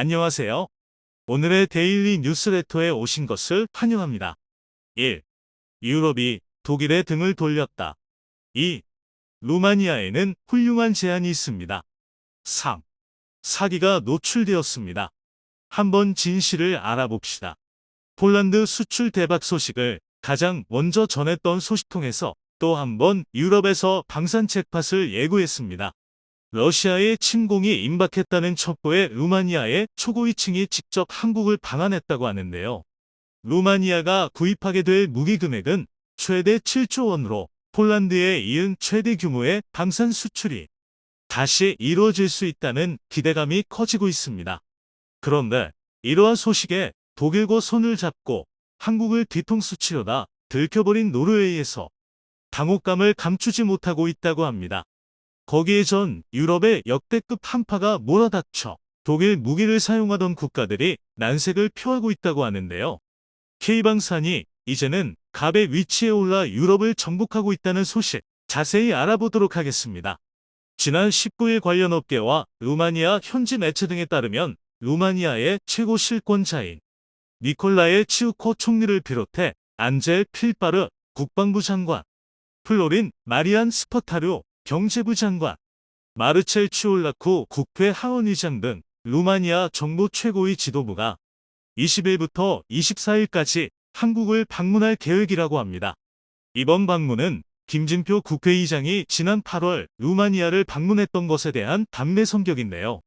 안녕하세요. 오늘의 데일리 뉴스레터에 오신 것을 환영합니다. 1. 유럽이 독일의 등을 돌렸다. 2. 루마니아에는 훌륭한 제안이 있습니다. 3. 사기가 노출되었습니다. 한번 진실을 알아봅시다. 폴란드 수출 대박 소식을 가장 먼저 전했던 소식통에서 또 한 번 유럽에서 방산 잭팟을 예고했습니다. 러시아의 침공이 임박했다는 첩보에 루마니아의 초고위층이 직접 한국을 방한했다고 하는데요. 루마니아가 구입하게 될 무기 금액은 최대 7조 원으로 폴란드에 이은 최대 규모의 방산 수출이 다시 이루어질 수 있다는 기대감이 커지고 있습니다. 그런데 이러한 소식에 독일과 손을 잡고 한국을 뒤통수 치려다 들켜버린 노르웨이에서 당혹감을 감추지 못하고 있다고 합니다. 거기에 전 유럽의 역대급 한파가 몰아닥쳐 독일 무기를 사용하던 국가들이 난색을 표하고 있다고 하는데요. K방산이 이제는 갑의 위치에 올라 유럽을 정복하고 있다는 소식 자세히 알아보도록 하겠습니다. 지난 19일 관련 업계와 루마니아 현지 매체 등에 따르면 루마니아의 최고 실권자인 니콜라에 치우코 총리를 비롯해 안젤 필바르 국방부 장관, 플로린 마리안 스퍼타류 경제부 장관, 마르첼 치올라쿠 국회 하원의장 등 루마니아 정부 최고의 지도부가 20일부터 24일까지 한국을 방문할 계획이라고 합니다. 이번 방문은 김진표 국회의장이 지난 8월 루마니아를 방문했던 것에 대한 답례 성격인데요.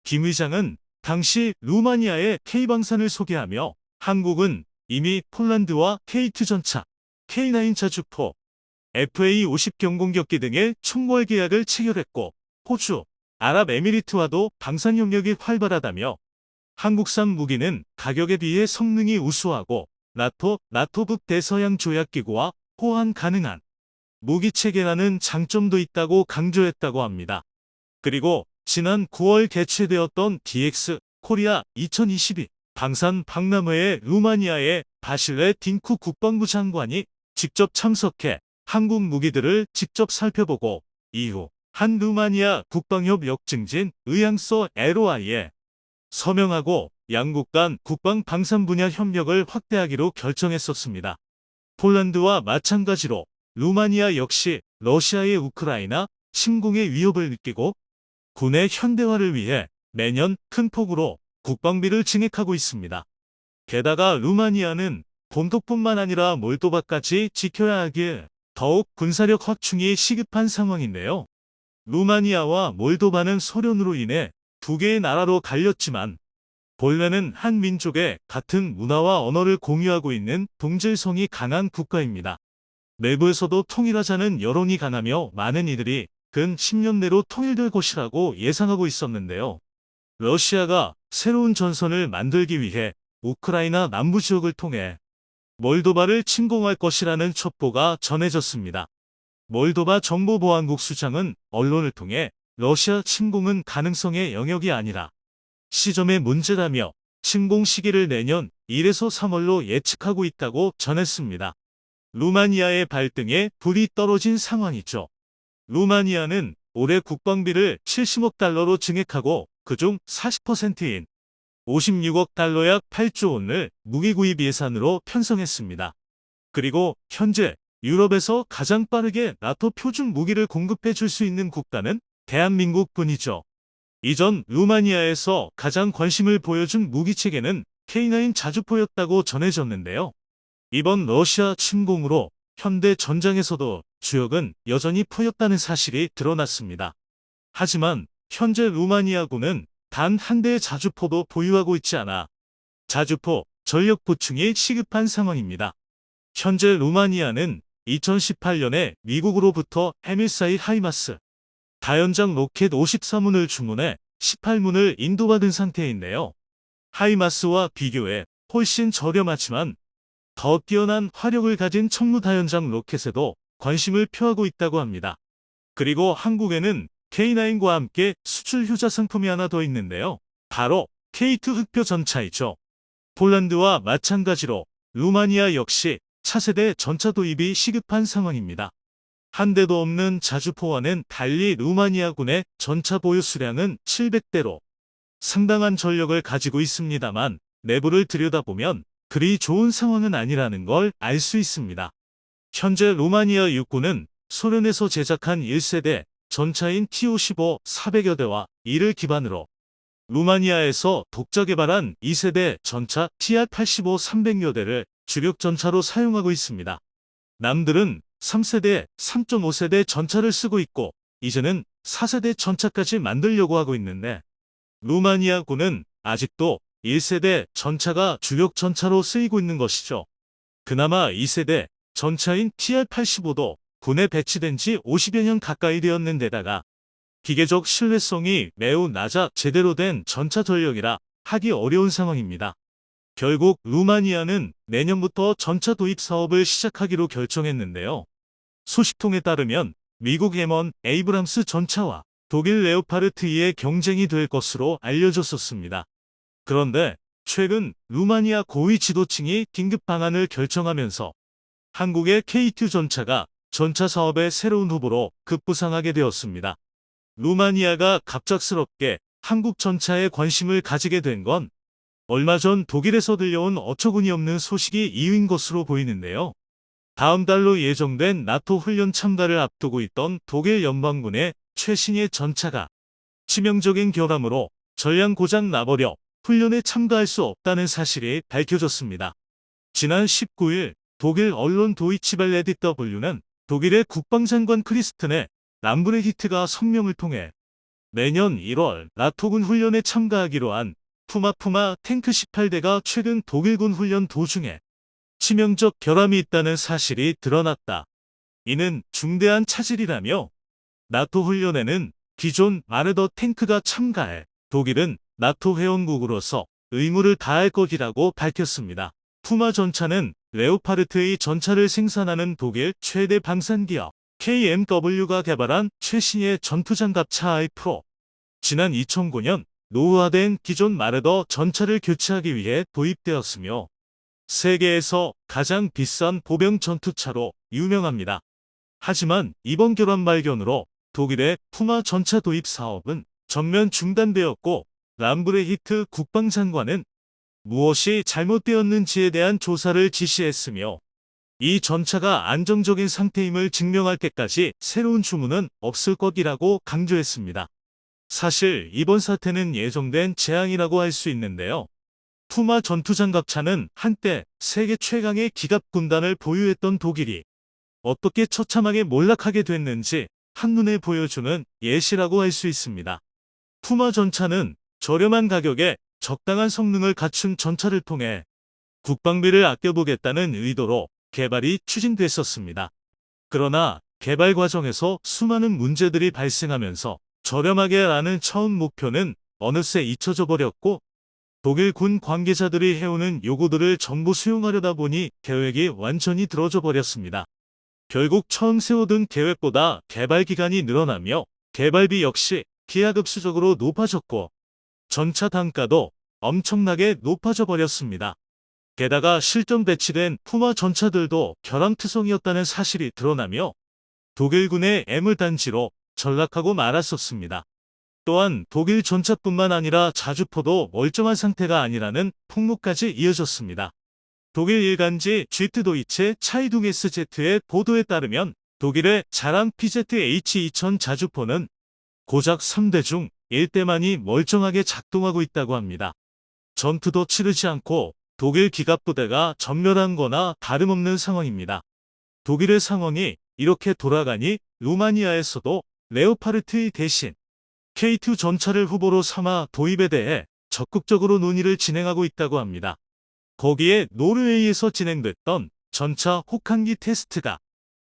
김 의장은 당시 루마니아의 K방산을 소개하며 한국은 이미 폴란드와 K2 전차, K9 자주포, FA-50 경공격기 등의 총괄 계약을 체결했고 호주, 아랍에미리트와도 방산 협력이 활발하다며 한국산 무기는 가격에 비해 성능이 우수하고 나토 북 대서양 조약기구와 호환 가능한 무기 체계라는 장점도 있다고 강조했다고 합니다. 그리고 지난 9월 개최되었던 DX 코리아 2022 방산 박람회에 루마니아의 바실레 딩쿠 국방부 장관이 직접 참석해 한국 무기들을 직접 살펴보고 이후 한 루마니아 국방협력 증진 의향서 LOI에 서명하고 양국 간 국방 방산 분야 협력을 확대하기로 결정했었습니다. 폴란드와 마찬가지로 루마니아 역시 러시아의 우크라이나 침공의 위협을 느끼고 군의 현대화를 위해 매년 큰 폭으로 국방비를 증액하고 있습니다. 게다가 루마니아는 본토뿐만 아니라 몰도바까지 지켜야 하기에 더욱 군사력 확충이 시급한 상황인데요. 루마니아와 몰도바는 소련으로 인해 두 개의 나라로 갈렸지만 본래는 한 민족의 같은 문화와 언어를 공유하고 있는 동질성이 강한 국가입니다. 내부에서도 통일하자는 여론이 강하며 많은 이들이 근 10년 내로 통일될 것이라고 예상하고 있었는데요. 러시아가 새로운 전선을 만들기 위해 우크라이나 남부 지역을 통해 몰도바를 침공할 것이라는 첩보가 전해졌습니다. 몰도바 정보보안국 수장은 언론을 통해 러시아 침공은 가능성의 영역이 아니라 시점의 문제라며 침공 시기를 내년 1에서 3월로 예측하고 있다고 전했습니다. 루마니아의 발등에 불이 떨어진 상황이죠. 루마니아는 올해 국방비를 70억 달러로 증액하고 그중 40%인 56억 달러 약 8조 원을 무기 구입 예산으로 편성했습니다. 그리고 현재 유럽에서 가장 빠르게 나토 표준 무기를 공급해 줄 수 있는 국가는 대한민국뿐이죠. 이전 루마니아에서 가장 관심을 보여준 무기 체계는 K9 자주포였다고 전해졌는데요. 이번 러시아 침공으로 현대 전장에서도 주역은 여전히 포였다는 사실이 드러났습니다. 하지만 현재 루마니아군은 단 한 대의 자주포도 보유하고 있지 않아 자주포 전력 보충이 시급한 상황입니다. 현재 루마니아는 2018년에 미국으로부터 해밀사이 하이마스 다연장 로켓 54문을 주문해 18문을 인도받은 상태인데요. 하이마스와 비교해 훨씬 저렴하지만 더 뛰어난 화력을 가진 청무 다연장 로켓에도 관심을 표하고 있다고 합니다. 그리고 한국에는 K9과 함께 수출 효자 상품이 하나 더 있는데요. 바로 K2 흑표 전차이죠. 폴란드와 마찬가지로 루마니아 역시 차세대 전차 도입이 시급한 상황입니다. 한 대도 없는 자주포와는 달리 루마니아군의 전차 보유 수량은 700대로 상당한 전력을 가지고 있습니다만 내부를 들여다보면 그리 좋은 상황은 아니라는 걸 알 수 있습니다. 현재 루마니아 육군은 소련에서 제작한 1세대 전차인 T-55 400여 대와 이를 기반으로 루마니아에서 독자 개발한 2세대 전차 TR-85 300여 대를 주력 전차로 사용하고 있습니다. 남들은 3세대, 3.5세대 전차를 쓰고 있고 이제는 4세대 전차까지 만들려고 하고 있는데 루마니아군은 아직도 1세대 전차가 주력 전차로 쓰이고 있는 것이죠. 그나마 2세대 전차인 TR-85도 군에 배치된 지 50여 년 가까이 되었는데다가 기계적 신뢰성이 매우 낮아 제대로 된 전차 전력이라 하기 어려운 상황입니다. 결국 루마니아는 내년부터 전차 도입 사업을 시작하기로 결정했는데요. 소식통에 따르면 미국 M1 에이브람스 전차와 독일 레오파르트 2의 경쟁이 될 것으로 알려졌었습니다. 그런데 최근 루마니아 고위 지도층이 긴급 방안을 결정하면서 한국의 K2 전차가 전차 사업의 새로운 후보로 급부상하게 되었습니다. 루마니아가 갑작스럽게 한국 전차에 관심을 가지게 된 건 얼마 전 독일에서 들려온 어처구니없는 소식이 이유인 것으로 보이는데요. 다음 달로 예정된 나토 훈련 참가를 앞두고 있던 독일 연방군의 최신의 전차가 치명적인 결함으로 전량 고장 나버려 훈련에 참가할 수 없다는 사실이 밝혀졌습니다. 지난 19일 독일 언론 도이치벨레 DW는 독일의 국방장관 크리스틴의 람브레히트가 성명을 통해 내년 1월 나토군 훈련에 참가하기로 한 푸마 탱크 18대가 최근 독일군 훈련 도중에 치명적 결함이 있다는 사실이 드러났다. 이는 중대한 차질이라며 나토 훈련에는 기존 마르더 탱크가 참가해 독일은 나토 회원국으로서 의무를 다할 것이라고 밝혔습니다. 푸마 전차는 레오파르트의 전차를 생산하는 독일 최대 방산기업 KMW가 개발한 최신의 전투장갑차 I-프로. 지난 2009년 노후화된 기존 마르더 전차를 교체하기 위해 도입되었으며 세계에서 가장 비싼 보병 전투차로 유명합니다. 하지만 이번 결함 발견으로 독일의 푸마 전차 도입 사업은 전면 중단되었고 람브레히트 국방장관은 무엇이 잘못되었는지에 대한 조사를 지시했으며 이 전차가 안정적인 상태임을 증명할 때까지 새로운 주문은 없을 것이라고 강조했습니다. 사실 이번 사태는 예정된 재앙이라고 할 수 있는데요. 푸마 전투장갑차는 한때 세계 최강의 기갑 군단을 보유했던 독일이 어떻게 처참하게 몰락하게 됐는지 한눈에 보여주는 예시라고 할 수 있습니다. 푸마 전차는 저렴한 가격에 적당한 성능을 갖춘 전차를 통해 국방비를 아껴보겠다는 의도로 개발이 추진됐었습니다. 그러나 개발 과정에서 수많은 문제들이 발생하면서 저렴하게 라는 처음 목표는 어느새 잊혀져 버렸고 독일 군 관계자들이 해오는 요구들을 전부 수용하려다 보니 계획이 완전히 들어져 버렸습니다. 결국 처음 세워둔 계획보다 개발 기간이 늘어나며 개발비 역시 기하급수적으로 높아졌고 전차 단가도 엄청나게 높아져 버렸습니다. 게다가 실전 배치된 푸마 전차들도 결함투성이었다는 사실이 드러나며 독일군의 애물단지로 전락하고 말았었습니다. 또한 독일 전차뿐만 아니라 자주포도 멀쩡한 상태가 아니라는 폭로까지 이어졌습니다. 독일 일간지 쥐트도이체 차이둥 SZ의 보도에 따르면 독일의 자랑 PZH-2000 자주포는 고작 3대 중 1대만이 멀쩡하게 작동하고 있다고 합니다. 전투도 치르지 않고 독일 기갑부대가 전멸한 거나 다름없는 상황입니다. 독일의 상황이 이렇게 돌아가니 루마니아에서도 레오파르트 대신 K2 전차를 후보로 삼아 도입에 대해 적극적으로 논의를 진행하고 있다고 합니다. 거기에 노르웨이에서 진행됐던 전차 혹한기 테스트가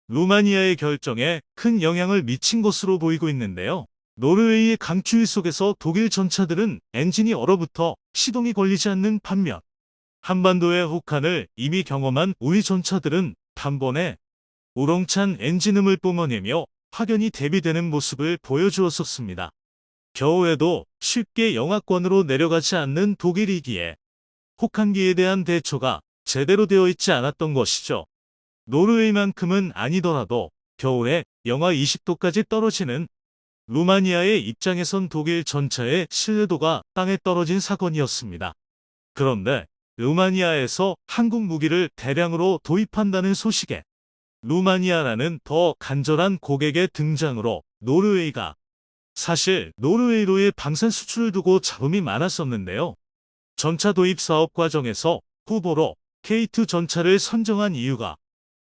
루마니아의 결정에 큰 영향을 미친 것으로 보이고 있는데요. 노르웨이의 강추위 속에서 독일 전차들은 엔진이 얼어붙어 시동이 걸리지 않는 반면 한반도의 혹한을 이미 경험한 우리 전차들은 단번에 우렁찬 엔진음을 뿜어내며 확연히 대비되는 모습을 보여주었었습니다. 겨우에도 쉽게 영하권으로 내려가지 않는 독일이기에 혹한기에 대한 대처가 제대로 되어 있지 않았던 것이죠. 노르웨이만큼은 아니더라도 겨울에 영하 20도까지 떨어지는 루마니아의 입장에선 독일 전차의 신뢰도가 땅에 떨어진 사건이었습니다. 그런데 루마니아에서 한국 무기를 대량으로 도입한다는 소식에 루마니아라는 더 간절한 고객의 등장으로 노르웨이가, 사실 노르웨이로의 방산 수출을 두고 잡음이 많았었는데요. 전차 도입 사업 과정에서 후보로 K2 전차를 선정한 이유가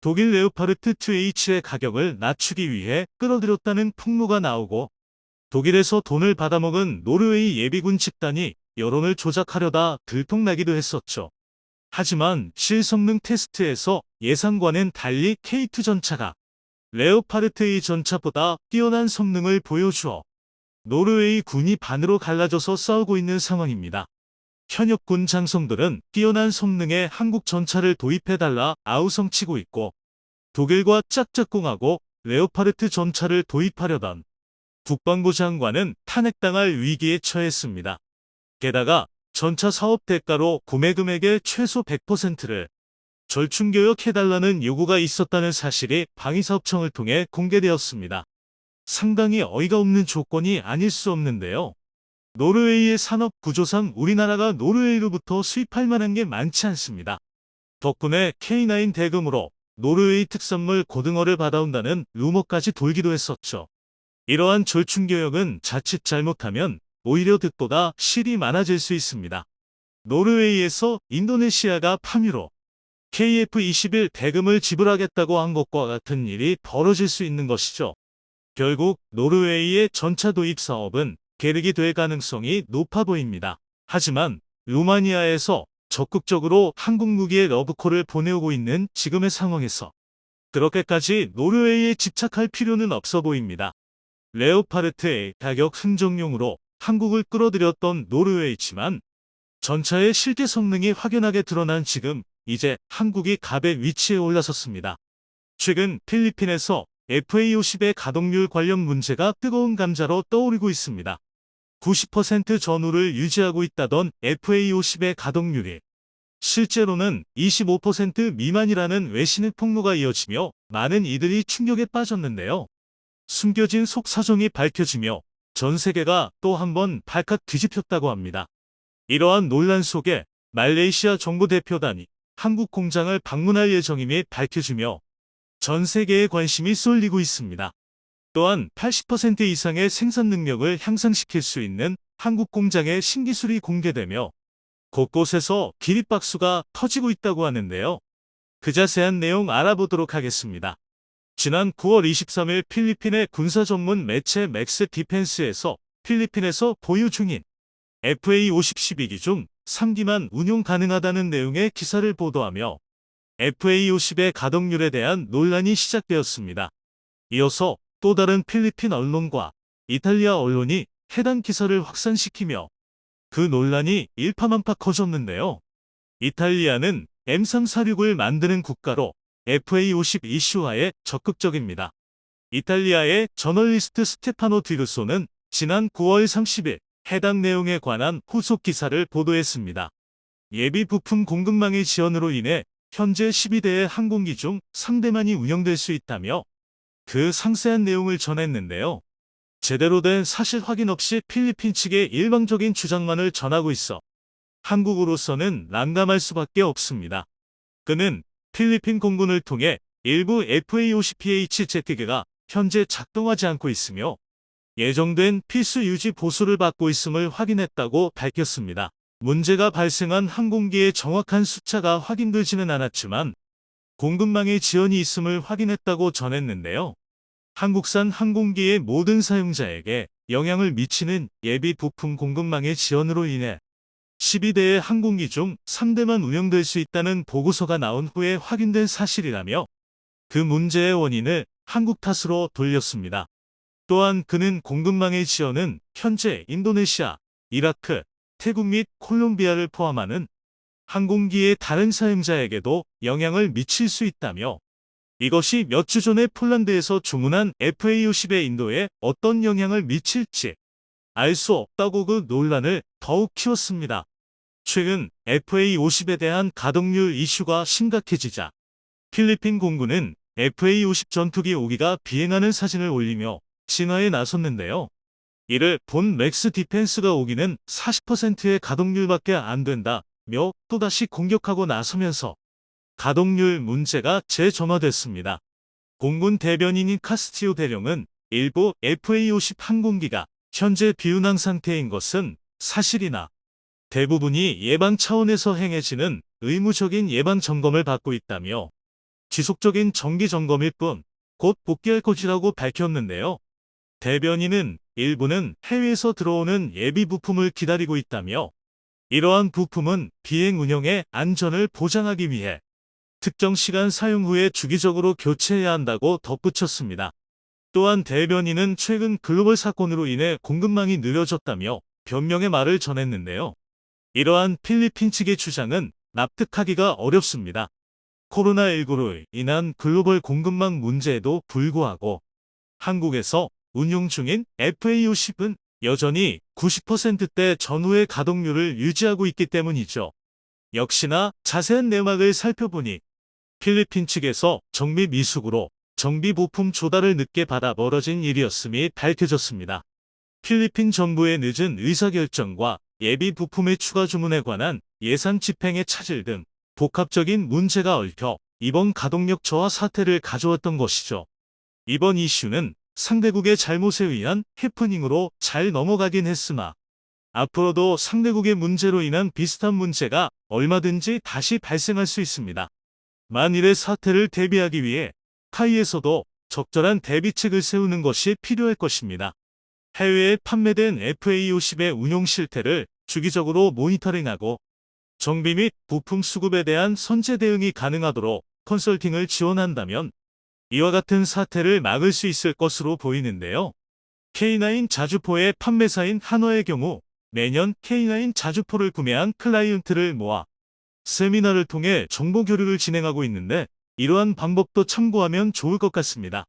독일 레오파르트 2H의 가격을 낮추기 위해 끌어들였다는 풍문가 나오고, 독일에서 돈을 받아먹은 노르웨이 예비군 집단이 여론을 조작하려다 들통나기도 했었죠. 하지만 실성능 테스트에서 예상과는 달리 K2 전차가 레오파르트의 전차보다 뛰어난 성능을 보여주어 노르웨이 군이 반으로 갈라져서 싸우고 있는 상황입니다. 현역 군 장성들은 뛰어난 성능의 한국 전차를 도입해달라 아우성치고 있고, 독일과 짝짝꿍하고 레오파르트 전차를 도입하려던 국방부 장관은 탄핵당할 위기에 처했습니다. 게다가 전차 사업 대가로 구매 금액의 최소 100%를 절충교역해달라는 요구가 있었다는 사실이 방위사업청을 통해 공개되었습니다. 상당히 어이가 없는 조건이 아닐 수 없는데요. 노르웨이의 산업 구조상 우리나라가 노르웨이로부터 수입할 만한 게 많지 않습니다. 덕분에 K9 대금으로 노르웨이 특산물 고등어를 받아온다는 루머까지 돌기도 했었죠. 이러한 절충교역은 자칫 잘못하면 오히려 득보다 실이 많아질 수 있습니다. 노르웨이에서 인도네시아가 파묘로 KF-21 대금을 지불하겠다고 한 것과 같은 일이 벌어질 수 있는 것이죠. 결국 노르웨이의 전차 도입 사업은 계륵이 될 가능성이 높아 보입니다. 하지만 루마니아에서 적극적으로 한국 무기의 러브콜을 보내오고 있는 지금의 상황에서 그렇게까지 노르웨이에 집착할 필요는 없어 보입니다. 레오파르트의 가격 흥정용으로 한국을 끌어들였던 노르웨이지만 전차의 실제 성능이 확연하게 드러난 지금 이제 한국이 갑의 위치에 올라섰습니다. 최근 필리핀에서 FA-50의 가동률 관련 문제가 뜨거운 감자로 떠오르고 있습니다. 90% 전후를 유지하고 있다던 FA-50의 가동률이 실제로는 25% 미만이라는 외신의 폭로가 이어지며 많은 이들이 충격에 빠졌는데요. 숨겨진 속사정이 밝혀지며 전 세계가 또 한 번 발칵 뒤집혔다고 합니다. 이러한 논란 속에 말레이시아 정부 대표단이 한국 공장을 방문할 예정임이 밝혀지며 전 세계의 관심이 쏠리고 있습니다. 또한 80% 이상의 생산 능력을 향상시킬 수 있는 한국 공장의 신기술이 공개되며 곳곳에서 기립박수가 터지고 있다고 하는데요. 그 자세한 내용 알아보도록 하겠습니다. 지난 9월 23일 필리핀의 군사 전문 매체 맥스 디펜스에서 필리핀에서 보유 중인 FA-50 12기 중 3기만 운용 가능하다는 내용의 기사를 보도하며 FA-50의 가동률에 대한 논란이 시작되었습니다. 이어서 또 다른 필리핀 언론과 이탈리아 언론이 해당 기사를 확산시키며 그 논란이 일파만파 커졌는데요. 이탈리아는 M346을 만드는 국가로 FA-50 이슈화에 적극적입니다. 이탈리아의 저널리스트 스테파노 디루소는 지난 9월 30일 해당 내용에 관한 후속 기사를 보도했습니다. 예비 부품 공급망의 지연으로 인해 현재 12대의 항공기 중 3대만이 운영될 수 있다며 그 상세한 내용을 전했는데요. 제대로 된 사실 확인 없이 필리핀 측의 일방적인 주장만을 전하고 있어 한국으로서는 난감할 수밖에 없습니다. 그는 필리핀 공군을 통해 일부 FA-50PH 제트기가 현재 작동하지 않고 있으며 예정된 필수 유지 보수를 받고 있음을 확인했다고 밝혔습니다. 문제가 발생한 항공기의 정확한 숫자가 확인되지는 않았지만 공급망에 지연이 있음을 확인했다고 전했는데요. 한국산 항공기의 모든 사용자에게 영향을 미치는 예비 부품 공급망의 지연으로 인해 12대의 항공기 중 3대만 운영될 수 있다는 보고서가 나온 후에 확인된 사실이라며 그 문제의 원인을 한국 탓으로 돌렸습니다. 또한 그는 공급망의 지연은 현재 인도네시아, 이라크, 태국 및 콜롬비아를 포함하는 항공기의 다른 사용자에게도 영향을 미칠 수 있다며 이것이 몇 주 전에 폴란드에서 주문한 FA-50의 인도에 어떤 영향을 미칠지 알 수 없다고 그 논란을 더욱 키웠습니다. 최근 FA-50에 대한 가동률 이슈가 심각해지자 필리핀 공군은 FA-50 전투기 5기가 비행하는 사진을 올리며 진화에 나섰는데요. 이를 본 맥스 디펜스가 오기는 40%의 가동률밖에 안 된다며 또다시 공격하고 나서면서 가동률 문제가 재점화됐습니다. 공군 대변인인 카스티오 대령은 일부 FA-50 항공기가 현재 비운항 상태인 것은 사실이나 대부분이 예방 차원에서 행해지는 의무적인 예방 점검을 받고 있다며 지속적인 정기 점검일 뿐 곧 복귀할 것이라고 밝혔는데요. 대변인은 일부는 해외에서 들어오는 예비 부품을 기다리고 있다며 이러한 부품은 비행 운영의 안전을 보장하기 위해 특정 시간 사용 후에 주기적으로 교체해야 한다고 덧붙였습니다. 또한 대변인은 최근 글로벌 사건으로 인해 공급망이 느려졌다며 변명의 말을 전했는데요. 이러한 필리핀 측의 주장은 납득하기가 어렵습니다. 코로나19로 인한 글로벌 공급망 문제에도 불구하고 한국에서 운용 중인 FA-50은 여전히 90%대 전후의 가동률을 유지하고 있기 때문이죠. 역시나 자세한 내막을 살펴보니 필리핀 측에서 정비 미숙으로 정비 부품 조달을 늦게 받아 벌어진 일이었음이 밝혀졌습니다. 필리핀 정부의 늦은 의사결정과 예비 부품의 추가 주문에 관한 예산 집행의 차질 등 복합적인 문제가 얽혀 이번 가동력 저하 사태를 가져왔던 것이죠. 이번 이슈는 상대국의 잘못에 의한 해프닝으로 잘 넘어가긴 했으나 앞으로도 상대국의 문제로 인한 비슷한 문제가 얼마든지 다시 발생할 수 있습니다. 만일의 사태를 대비하기 위해 카이에서도 적절한 대비책을 세우는 것이 필요할 것입니다. 해외에 판매된 FA-50의 운용 실태를 주기적으로 모니터링하고 정비 및 부품 수급에 대한 선제 대응이 가능하도록 컨설팅을 지원한다면 이와 같은 사태를 막을 수 있을 것으로 보이는데요. K9 자주포의 판매사인 한화의 경우 매년 K9 자주포를 구매한 클라이언트를 모아 세미나를 통해 정보 교류를 진행하고 있는데 이러한 방법도 참고하면 좋을 것 같습니다.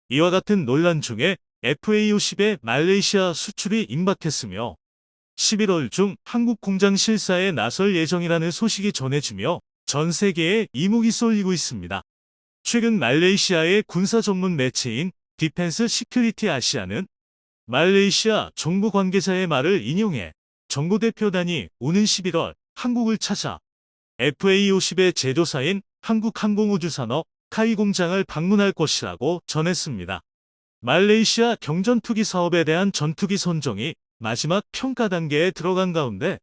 이와 같은 논란 중에 FA-50의 말레이시아 수출이 임박했으며 11월 중 한국 공장 실사에 나설 예정이라는 소식이 전해지며 전 세계에 이목이 쏠리고 있습니다. 최근 말레이시아의 군사 전문 매체인 디펜스 시큐리티 아시아는 말레이시아 정부 관계자의 말을 인용해 정부 대표단이 오는 11월 한국을 찾아 FA-50의 제조사인 한국항공우주산업 카이 공장을 방문할 것이라고 전했습니다. 말레이시아 경전투기 사업에 대한 전투기 선정이 마지막 평가 단계에 들어간 가운데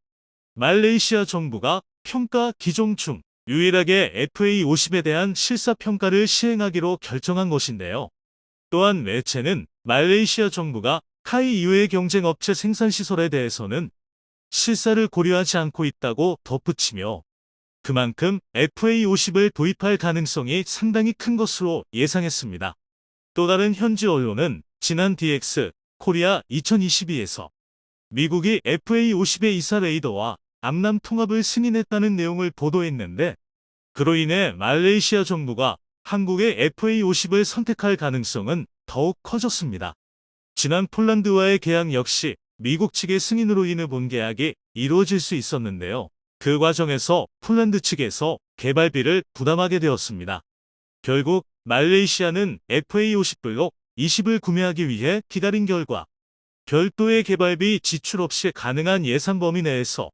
말레이시아 정부가 평가 기종 중 유일하게 FA-50에 대한 실사평가를 시행하기로 결정한 것인데요. 또한 매체는 말레이시아 정부가 카이 이외의 경쟁업체 생산시설에 대해서는 실사를 고려하지 않고 있다고 덧붙이며 그만큼 FA-50을 도입할 가능성이 상당히 큰 것으로 예상했습니다. 또 다른 현지 언론은 지난 DX 코리아 2022에서 미국이 FA-50의 이사 레이더와 암람 통합을 승인했다는 내용을 보도했는데 그로 인해 말레이시아 정부가 한국의 FA-50을 선택할 가능성은 더욱 커졌습니다. 지난 폴란드와의 계약 역시 미국 측의 승인으로 인해 본계약이 이루어질 수 있었는데요. 그 과정에서 폴란드 측에서 개발비를 부담하게 되었습니다. 결국 말레이시아는 FA-50 블록 20을 구매하기 위해 기다린 결과 별도의 개발비 지출 없이 가능한 예산 범위 내에서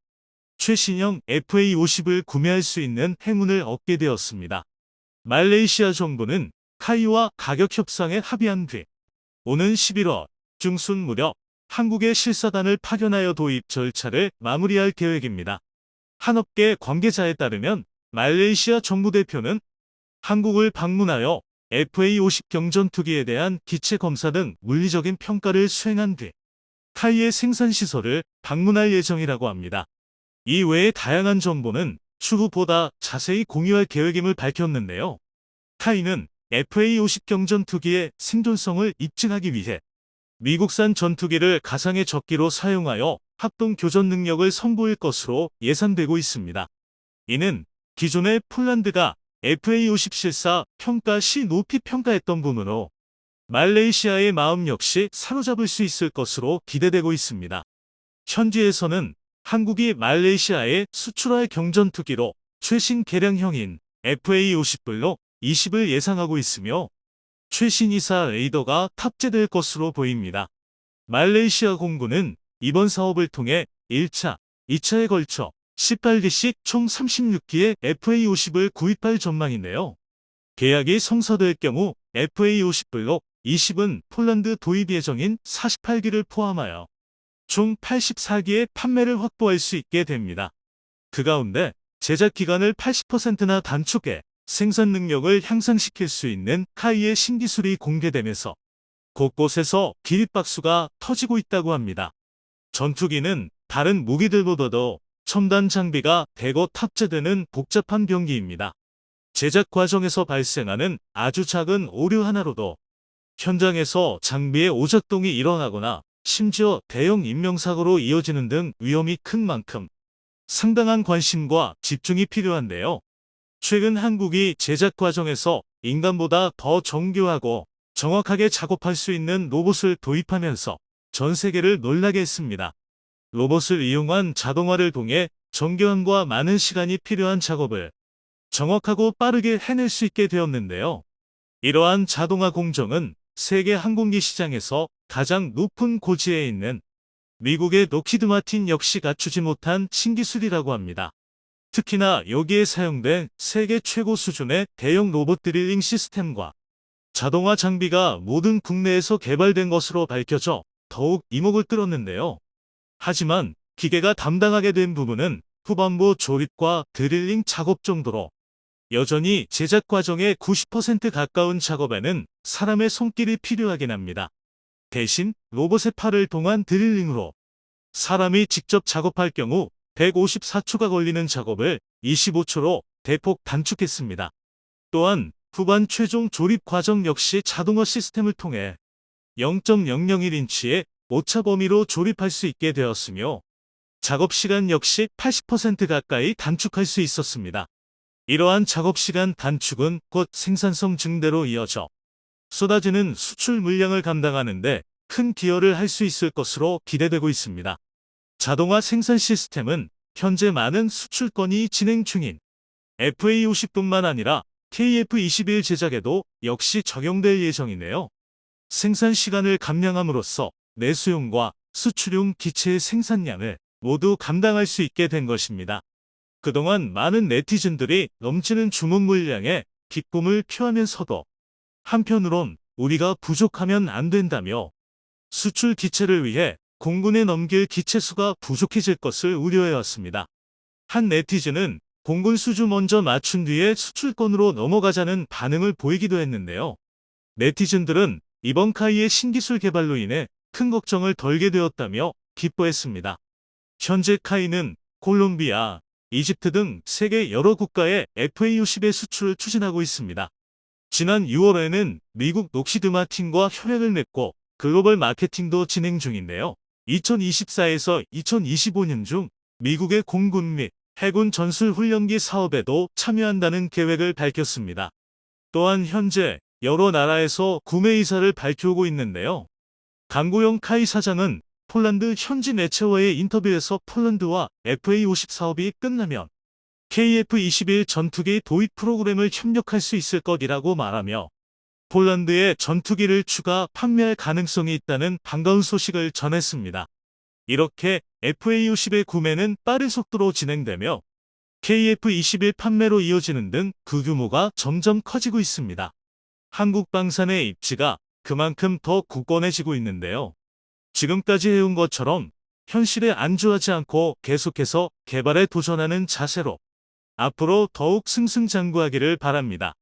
최신형 FA-50을 구매할 수 있는 행운을 얻게 되었습니다. 말레이시아 정부는 카이와 가격 협상에 합의한 뒤 오는 11월 중순 무렵 한국의 실사단을 파견하여 도입 절차를 마무리할 계획입니다. 한 업계 관계자에 따르면 말레이시아 정부 대표는 한국을 방문하여 FA-50 경전투기에 대한 기체 검사 등 물리적인 평가를 수행한 뒤 카이의 생산시설을 방문할 예정이라고 합니다. 이 외에 다양한 정보는 추후 보다 자세히 공유할 계획임을 밝혔는데요. 카이는 FA-50 경전투기의 생존성을 입증하기 위해 미국산 전투기를 가상의 적기로 사용하여 합동 교전 능력을 선보일 것으로 예상되고 있습니다. 이는 기존의 폴란드가 FA-50 실사 평가 시 높이 평가했던 부분으로 말레이시아의 마음 역시 사로잡을 수 있을 것으로 기대되고 있습니다. 현지에서는 한국이 말레이시아에 수출할 경전투기로 최신 개량형인 FA-50 블록 20을 예상하고 있으며 최신 이사 레이더가 탑재될 것으로 보입니다. 말레이시아 공군은 이번 사업을 통해 1차, 2차에 걸쳐 18기씩 총 36기의 FA-50을 구입할 전망인데요. 계약이 성사될 경우 FA-50 블록 20은 폴란드 도입 예정인 48기를 포함하여 총 84기의 판매를 확보할 수 있게 됩니다. 그 가운데 제작 기간을 80%나 단축해 생산 능력을 향상시킬 수 있는 카이의 신기술이 공개되면서 곳곳에서 기립박수가 터지고 있다고 합니다. 전투기는 다른 무기들보다도 첨단 장비가 대거 탑재되는 복잡한 병기입니다. 제작 과정에서 발생하는 아주 작은 오류 하나로도 현장에서 장비의 오작동이 일어나거나 심지어 대형 인명사고로 이어지는 등 위험이 큰 만큼 상당한 관심과 집중이 필요한데요. 최근 한국이 제작 과정에서 인간보다 더 정교하고 정확하게 작업할 수 있는 로봇을 도입하면서 전 세계를 놀라게 했습니다. 로봇을 이용한 자동화를 통해 정교함과 많은 시간이 필요한 작업을 정확하고 빠르게 해낼 수 있게 되었는데요. 이러한 자동화 공정은 세계 항공기 시장에서 가장 높은 고지에 있는 미국의 록히드 마틴 역시 갖추지 못한 신기술이라고 합니다. 특히나 여기에 사용된 세계 최고 수준의 대형 로봇 드릴링 시스템과 자동화 장비가 모든 국내에서 개발된 것으로 밝혀져 더욱 이목을 끌었는데요. 하지만 기계가 담당하게 된 부분은 후반부 조립과 드릴링 작업 정도로 여전히 제작 과정의 90% 가까운 작업에는 사람의 손길이 필요하긴 합니다. 대신 로봇의 팔을 통한 드릴링으로 사람이 직접 작업할 경우 154초가 걸리는 작업을 25초로 대폭 단축했습니다. 또한 후반 최종 조립 과정 역시 자동화 시스템을 통해 0.001인치의 오차 범위로 조립할 수 있게 되었으며 작업 시간 역시 80% 가까이 단축할 수 있었습니다. 이러한 작업 시간 단축은 곧 생산성 증대로 이어져 쏟아지는 수출 물량을 감당하는 데 큰 기여를 할 수 있을 것으로 기대되고 있습니다. 자동화 생산 시스템은 현재 많은 수출 건이 진행 중인 FA-50뿐만 아니라 KF-21 제작에도 역시 적용될 예정이네요. 생산 시간을 감량함으로써 내수용과 수출용 기체의 생산량을 모두 감당할 수 있게 된 것입니다. 그동안 많은 네티즌들이 넘치는 주문 물량에 기쁨을 표하면서도 한편으론 우리가 부족하면 안 된다며 수출 기체를 위해 공군에 넘길 기체 수가 부족해질 것을 우려해왔습니다. 한 네티즌은 공군 수주 먼저 맞춘 뒤에 수출권으로 넘어가자는 반응을 보이기도 했는데요. 네티즌들은 이번 카이의 신기술 개발로 인해 큰 걱정을 덜게 되었다며 기뻐했습니다. 현재 카이는 콜롬비아, 이집트 등 세계 여러 국가에 FA-50의 수출을 추진하고 있습니다. 지난 6월에는 미국 록히드 마틴과 협약을 맺고 글로벌 마케팅도 진행 중인데요. 2024에서 2025년 중 미국의 공군 및 해군 전술훈련기 사업에도 참여한다는 계획을 밝혔습니다. 또한 현재 여러 나라에서 구매 의사를 밝혀오고 있는데요. 강구영 카이 사장은 폴란드 현지 매체와의 인터뷰에서 폴란드와 FA-50 사업이 끝나면 KF-21 전투기 도입 프로그램을 협력할 수 있을 것이라고 말하며 폴란드에 전투기를 추가 판매할 가능성이 있다는 반가운 소식을 전했습니다. 이렇게 FA-50의 구매는 빠른 속도로 진행되며 KF-21 판매로 이어지는 등 그 규모가 점점 커지고 있습니다. 한국 방산의 입지가 그만큼 더 굳건해지고 있는데요. 지금까지 해온 것처럼 현실에 안주하지 않고 계속해서 개발에 도전하는 자세로 앞으로 더욱 승승장구하기를 바랍니다.